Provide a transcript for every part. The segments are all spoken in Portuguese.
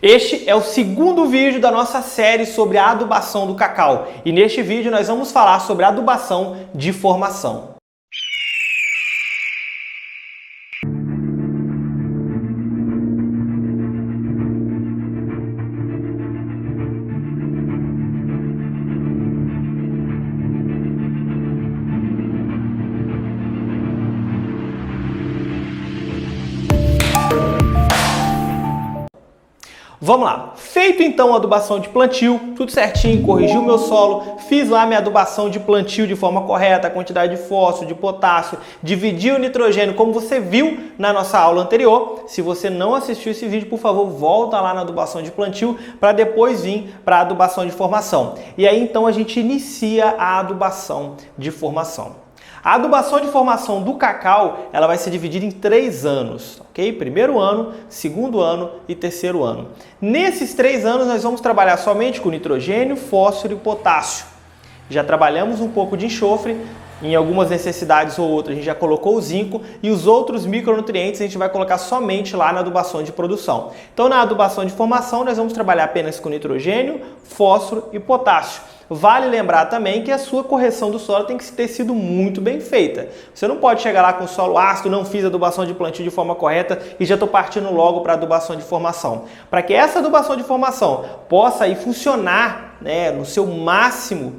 Este é o segundo vídeo da nossa série sobre a adubação do cacau e neste vídeo nós vamos falar sobre a adubação de formação. Vamos lá, feito então a adubação de plantio, tudo certinho, corrigi o meu solo, fiz lá minha adubação de plantio de forma correta, a quantidade de fósforo, de potássio, dividi o nitrogênio como você viu na nossa aula anterior. Se você não assistiu esse vídeo, por favor, volta lá na adubação de plantio para depois vir para a adubação de formação. E aí então a gente inicia a adubação de formação. A adubação de formação do cacau, ela vai ser dividida em 3 anos, ok? Primeiro ano, segundo ano e terceiro ano. Nesses 3 anos nós vamos trabalhar somente com nitrogênio, fósforo e potássio. Já trabalhamos um pouco de enxofre, em algumas necessidades ou outras a gente já colocou o zinco e os outros micronutrientes a gente vai colocar somente lá na adubação de produção. Então na adubação de formação nós vamos trabalhar apenas com nitrogênio, fósforo e potássio. Vale lembrar também que a sua correção do solo tem que ter sido muito bem feita. Você não pode chegar lá com o solo ácido, não fiz a adubação de plantio de forma correta e já estou partindo logo para a adubação de formação. Para que essa adubação de formação possa aí funcionar, né, no seu máximo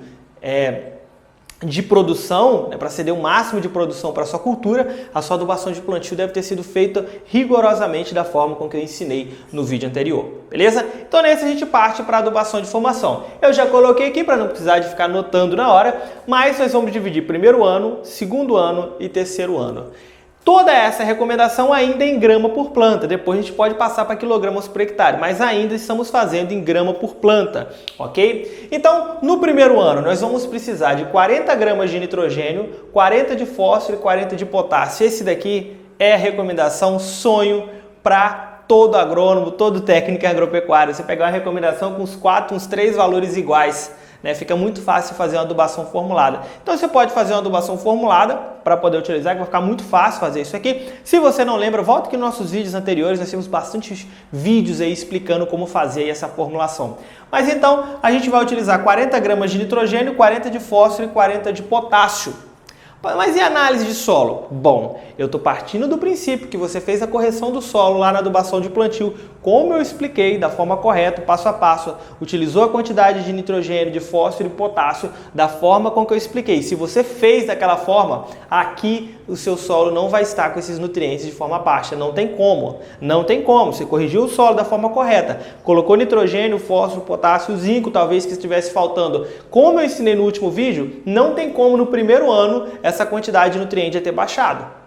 de produção, para ceder o máximo de produção para a sua cultura, a sua adubação de plantio deve ter sido feita rigorosamente da forma com que eu ensinei no vídeo anterior, beleza? Então nesse a gente parte para a adubação de formação. Eu já coloquei aqui para não precisar de ficar anotando na hora, mas nós vamos dividir primeiro ano, segundo ano e terceiro ano. Toda essa recomendação ainda em grama por planta, depois a gente pode passar para quilogramas por hectare, mas ainda estamos fazendo em grama por planta, ok? Então, no primeiro ano, nós vamos precisar de 40 gramas de nitrogênio, 40 de fósforo e 40 de potássio. Esse daqui é a recomendação sonho para todo agrônomo, todo técnico agropecuário. Você pegar uma recomendação com uns 3 valores iguais, né? Fica muito fácil fazer uma adubação formulada. Então você pode fazer uma adubação formulada para poder utilizar, que vai ficar muito fácil fazer isso aqui. Se você não lembra, volta aqui nos nossos vídeos anteriores, nós temos bastante vídeos aí explicando como fazer essa formulação. Mas então a gente vai utilizar 40 gramas de nitrogênio, 40 de fósforo e 40 de potássio. Mas e análise de solo? Bom, eu estou partindo do princípio que você fez a correção do solo lá na adubação de plantio, como eu expliquei, da forma correta, passo a passo, utilizou a quantidade de nitrogênio, de fósforo e potássio da forma com que eu expliquei. Se você fez daquela forma, aqui o seu solo não vai estar com esses nutrientes de forma baixa, não tem como. Não tem como, você corrigiu o solo da forma correta, colocou nitrogênio, fósforo, potássio, zinco, talvez que estivesse faltando. Como eu ensinei no último vídeo, não tem como no primeiro ano essa quantidade de nutriente ter baixado.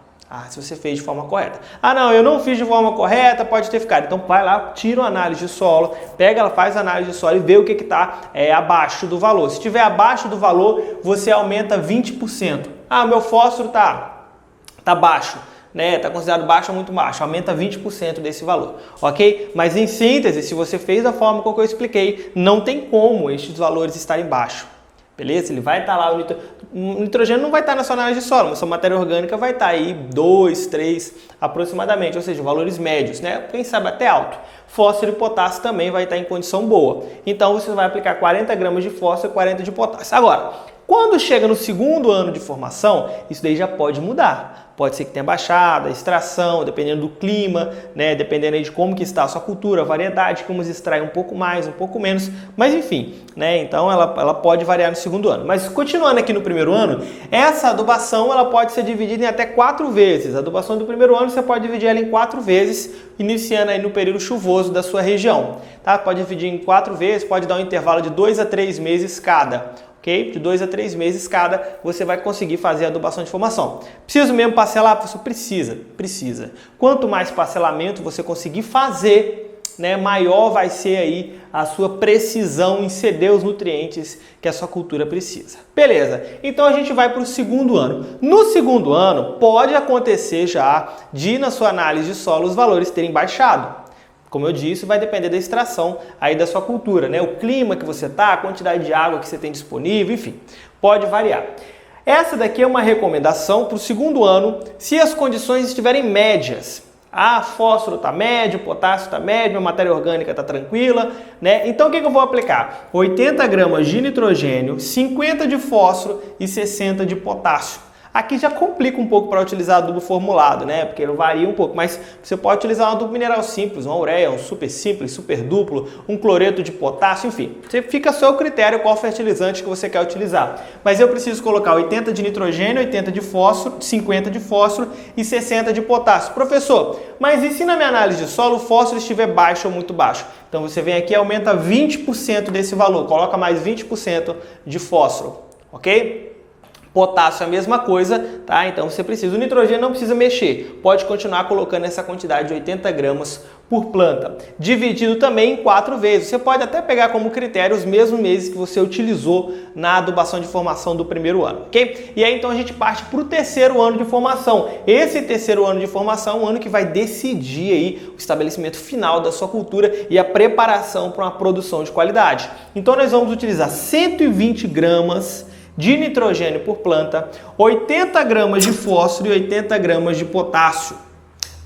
Se você fez de forma correta. Não, eu não fiz de forma correta, pode ter ficado. Então vai lá, tira uma análise de solo, pega, faz a análise de solo e vê o que está abaixo do valor. Se estiver abaixo do valor, você aumenta 20%. Meu fósforo tá baixo, né? Está considerado baixo ou muito baixo, aumenta 20% desse valor, ok? Mas em síntese, se você fez da forma como eu expliquei, não tem como estes valores estarem baixos. Beleza? Ele vai estar lá, o nitrogênio não vai estar na sua análise de solo, mas sua matéria orgânica vai estar aí 2, 3 aproximadamente, ou seja, valores médios, né? Quem sabe até alto. Fósforo e potássio também vai estar em condição boa. Então você vai aplicar 40 gramas de fósforo e 40 de potássio. Agora, quando chega no segundo ano de formação, isso daí já pode mudar. Pode ser que tenha baixado a extração, dependendo do clima, né? Dependendo aí de como que está a sua cultura, a variedade, como se extrai um pouco mais, um pouco menos, mas enfim, né? Então ela pode variar no segundo ano. Mas continuando aqui no primeiro ano, essa adubação ela pode ser dividida em até 4 vezes. A adubação do primeiro ano você pode dividir ela em 4 vezes, iniciando aí no período chuvoso da sua região, tá? Pode dividir em 4 vezes, pode dar um intervalo de 2 a 3 meses cada. De 2 a 3 meses cada, você vai conseguir fazer a adubação de formação. Preciso mesmo parcelar? Você precisa. Quanto mais parcelamento você conseguir fazer, né, maior vai ser aí a sua precisão em ceder os nutrientes que a sua cultura precisa. Beleza, então a gente vai para o segundo ano. No segundo ano, pode acontecer já de, na sua análise de solo, os valores terem baixado. Como eu disse, vai depender da extração aí da sua cultura, né? O clima que você está, a quantidade de água que você tem disponível, enfim, pode variar. Essa daqui é uma recomendação para o segundo ano, se as condições estiverem médias. Ah, fósforo está médio, potássio está médio, a matéria orgânica está tranquila, né? Então o que eu vou aplicar? 80 gramas de nitrogênio, 50 de fósforo e 60 de potássio. Aqui já complica um pouco para utilizar adubo formulado, né? Porque ele varia um pouco, mas você pode utilizar um adubo mineral simples, uma ureia, um super simples, super duplo, um cloreto de potássio, enfim. Você fica a seu critério qual fertilizante que você quer utilizar. Mas eu preciso colocar 80 de nitrogênio, 80 de fósforo, 50 de fósforo e 60 de potássio. Professor, mas e se na minha análise de solo o fósforo estiver baixo ou muito baixo? Então você vem aqui e aumenta 20% desse valor, coloca mais 20% de fósforo, ok? Potássio é a mesma coisa, tá? Então você precisa, o nitrogênio não precisa mexer, pode continuar colocando essa quantidade de 80 gramas por planta. Dividido também em 4 vezes. Você pode até pegar como critério os mesmos meses que você utilizou na adubação de formação do primeiro ano, ok? E aí então a gente parte para o terceiro ano de formação. Esse terceiro ano de formação é um ano que vai decidir aí o estabelecimento final da sua cultura e a preparação para uma produção de qualidade. Então nós vamos utilizar 120 gramas de nitrogênio por planta, 80 gramas de fósforo e 80 gramas de potássio,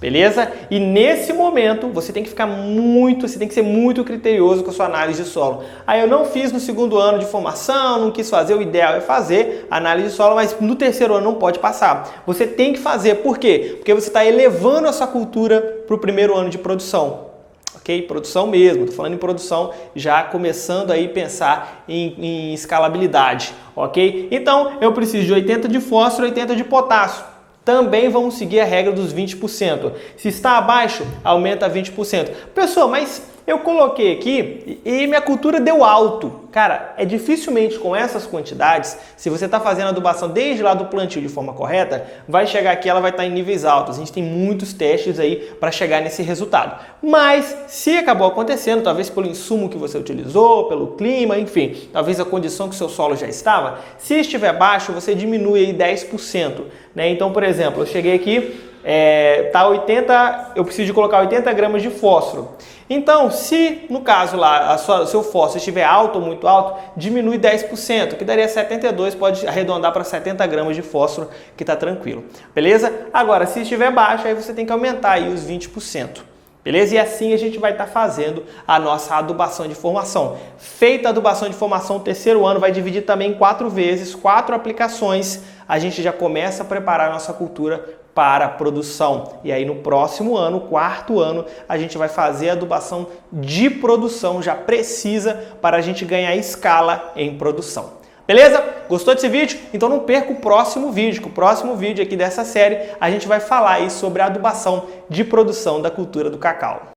beleza? E nesse momento você tem que ser muito criterioso com a sua análise de solo. Aí eu não fiz no segundo ano de formação, não quis fazer, o ideal é fazer análise de solo, mas no terceiro ano não pode passar. Você tem que fazer, por quê? Porque você está elevando a sua cultura para o primeiro ano de produção. Ok? Produção mesmo, estou falando em produção, já começando aí a pensar em escalabilidade, ok? Então, eu preciso de 80 de fósforo e 80 de potássio. Também vamos seguir a regra dos 20%. Se está abaixo, aumenta 20%. Pessoal, mas eu coloquei aqui e minha cultura deu alto. Cara, é dificilmente com essas quantidades, se você está fazendo adubação desde lá do plantio de forma correta, vai chegar aqui, ela vai estar em níveis altos. A gente tem muitos testes aí para chegar nesse resultado. Mas se acabou acontecendo, talvez pelo insumo que você utilizou, pelo clima, enfim, talvez a condição que o seu solo já estava, se estiver baixo, você diminui aí 10%. Né? Então, por exemplo, eu cheguei aqui, eu preciso de colocar 80 gramas de fósforo. Então, se no caso lá o seu fósforo estiver alto ou muito alto, diminui 10%, que daria 72, pode arredondar para 70 gramas de fósforo, que está tranquilo. Beleza? Agora, se estiver baixo, aí você tem que aumentar aí os 20%. Beleza? E assim a gente vai estar fazendo a nossa adubação de formação. Feita a adubação de formação, o terceiro ano vai dividir também em 4 vezes, 4 aplicações. A gente já começa a preparar a nossa cultura para a produção. E aí no próximo ano, quarto ano, a gente vai fazer a adubação de produção já precisa para a gente ganhar escala em produção. Beleza? Gostou desse vídeo? Então não perca o próximo vídeo, que o próximo vídeo aqui dessa série a gente vai falar aí sobre a adubação de produção da cultura do cacau.